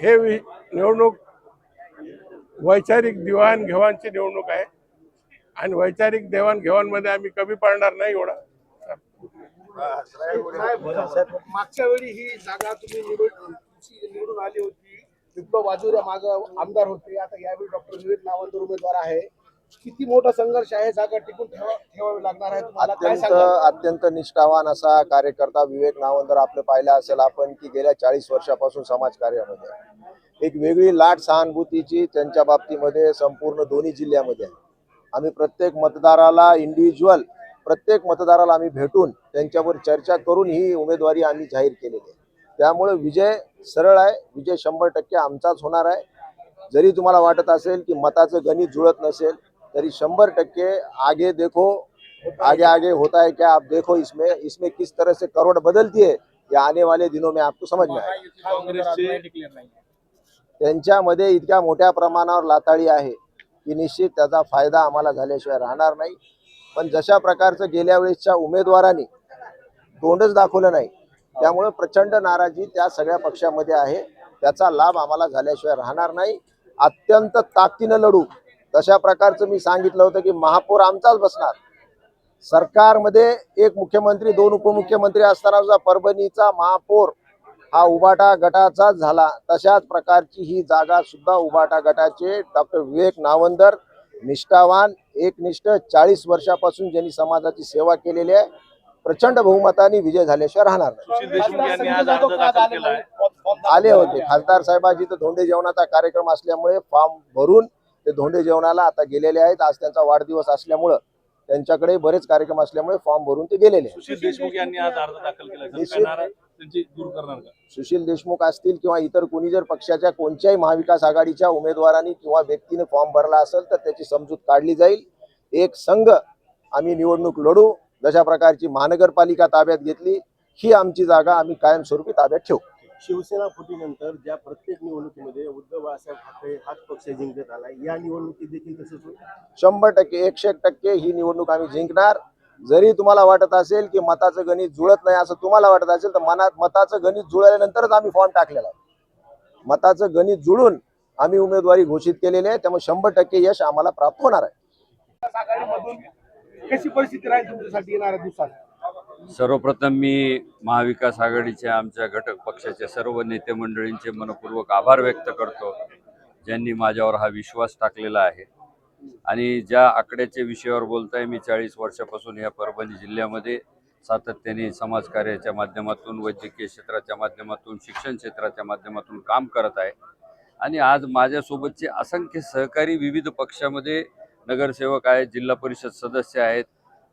निवडणूक वैचारिक देवाणघेवाणची निवडणूक आहे आणि वैचारिक देवाणघेवाणमध्ये आम्ही कमी पडणार नाही एवढा. मागच्या वेळी ही जागा तुम्ही निवडून आली होती, विप्लव वाजुरे माग आमदार होते, आता यावेळी डॉक्टर विवेक नावंदर उमेदवार आहे. किती मोठा संघर्ष आहे, जागा टिकून ठेवावी लागणार आहे तुम्हाला, काय सांगाल? अत्यंत निष्ठावान असा कार्यकर्ता विवेक नावंदर आपलं पाहिलं असेल आपण की गेल्या 40 वर्षापासून समाजकार्यामध्ये एक वेगळी लाट सहानुभूतीची त्यांच्या बाबतीमध्ये संपूर्ण दोन्ही जिल्ह्यामध्ये आहे. आम्ही प्रत्येक मतदाराला इंडिव्हिज्युअल प्रत्येक मतदाराला आम्ही भेटून त्यांच्यावर चर्चा करून ही उमेदवारी आम्ही जाहीर केलेली आहे. त्यामुळे विजय सरळ आहे, विजय 100% आमचाच होणार आहे. जरी तुम्हाला वाटत असेल की मताचं गणित जुळत नसेल तरी 100% आगे देखो, आगे आगे होता है क्या आप देखो, इसमें किस तरह से करोड़ बदलती है ये आने वाले दिनों में आपको समझ में आएगा. त्यांच्यामध्ये इतक्या मोठ्या प्रमाणावर लाताळी आहे की निश्चित त्याचा फायदा आम्हाला झाल्याशिवाय राहणार नाही. पण जशा प्रकारचं गेल्या वेळेसच्या उमेदवारांनी तोंडच दाखवलं नाही त्यामुळे प्रचंड नाराजी त्या सगळ्या पक्षामध्ये आहे. त्याचा लाभ आम्हाला झाल्याशिवाय राहणार नाही. अत्यंत ताकदीनं लढू. तशा प्रकारचं मी सांगितलं होतं की महापौर आमचाच बसणार. सरकारमध्ये एक मुख्यमंत्री 2 उपमुख्यमंत्री असताना सुद्धा परभणीचा महापौर हा उबाटा गटाचाच झाला. तशाच प्रकारची ही जागा सुद्धा उबाटा गटाचे डॉक्टर विवेक नावंदर निष्ठावान एकनिष्ठ 40 वर्षापासून ज्यांनी समाजाची सेवा केलेली आहे प्रचंड बहुमताने विजय झाल्याशिवाय राहणार नाही. आले होते खासदार साहेबांची तर धोंडे जेवणाचा कार्यक्रम असल्यामुळे फॉर्म भरून ते धोंडे जेवणाला आता गेलेले आहेत. आज त्यांचा वाढदिवस असल्यामुळे त्यांच्याकडे बरेच कार्यक्रम असल्यामुळे फॉर्म भरून ते गेलेले. सुशील देशमुख यांनी आज अर्ज दाखल केला, त्यांची दूर करणार का? सुशील देशमुख असतील किंवा इतर कोणी जर पक्षाच्या कोणत्याही महाविकास आघाडीच्या उमेदवारांनी किंवा व्यक्तीने फॉर्म भरला असेल तर त्याची समजूत काढली जाईल. एक संघ आम्ही निवडणूक लढू. जशा प्रकारची महानगरपालिका ताब्यात घेतली ही आमची जागा आम्ही कायमस्वरूपी ताब्यात ठेवू. शिवसेना फुटीनंतर ज्या प्रत्येक निवडणुकीमध्ये उद्धव बाळासाहेब ठाकरे हाच पक्ष जिंकत आला, या निवडणुकीत देखील तसंच होईल. 100% 101% ही निवडणूक आम्ही जिंकणार. जरी तुम्हाला वाटत असेल की मताचं गणित जुळत नाही असं तुम्हाला वाटत असेल तर मताचं गणित जुळल्यानंतरच आम्ही फॉर्म टाकलेला आहे. मताचं गणित जुळून आम्ही उमेदवारी घोषित केलेली आहे. त्यामुळे 100% यश आम्हाला प्राप्त होणार आहे. कशी परिस्थिती राहील तुमच्यासाठी येणाऱ्या दिवसात? सर्वप्रथम मी महाविकास आघाडीच्या आमच्या घटक पक्षाच्या सर्व नेते मंडळींचे मनपूर्वक आभार व्यक्त करतो ज्यांनी माझ्यावर हा विश्वास टाकलेला आहे. आणि ज्या आकड्याच्या विषयावर बोलताय, मी 40 वर्षापासून या परभणी जिल्ह्यामध्ये सातत्याने समाजकार्याच्या माध्यमातून, वैद्यकीय क्षेत्राच्या माध्यमातून, शिक्षण क्षेत्राच्या माध्यमातून काम करत आहे. आणि आज माझ्यासोबतचे असंख्य सहकारी विविध पक्षामध्ये नगरसेवक आहेत, जिल्हा परिषद सदस्य आहेत.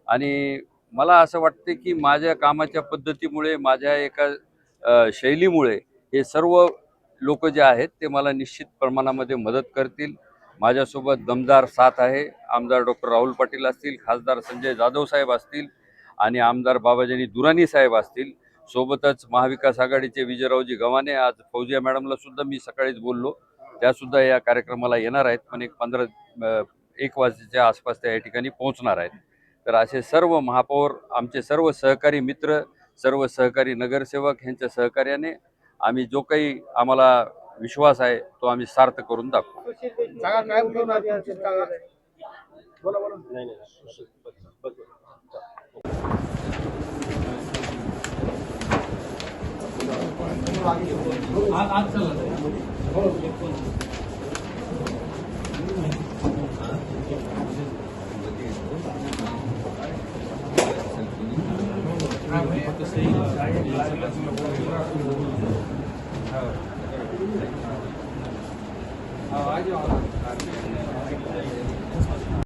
आणि मला असं वाटते की माझ्या कामाच्या पद्धतीमुळे, माझ्या एका शैलीमुळे हे सर्व लोक जे आहेत ते मला निश्चित प्रमाणामध्ये मदत करतील. माझ्यासोबत दमदार साथ आहे. आमदार डॉक्टर राहुल पाटील असतील, खासदार संजय जाधव साहेब असतील आणि आमदार बाबाजानी दुरानी साहेब असतील. सोबतच महाविकास आघाडीचे विजयरावजी गव्हाणे, आज फौजिया मॅडमला सुद्धा मी सकाळीच बोललो, त्यासुद्धा या कार्यक्रमाला येणार आहेत. पण 1 वाजेच्या आसपास त्या या ठिकाणी पोहोचणार आहेत. तर असे सर्व महापौर, आमचे सर्व सहकारी मित्र, सर्व सहकारी नगरसेवक यांच्या सहकार्याने आम्ही जो काही आम्हाला विश्वास आहे तो आम्ही सार्थ करून दाखवू. आज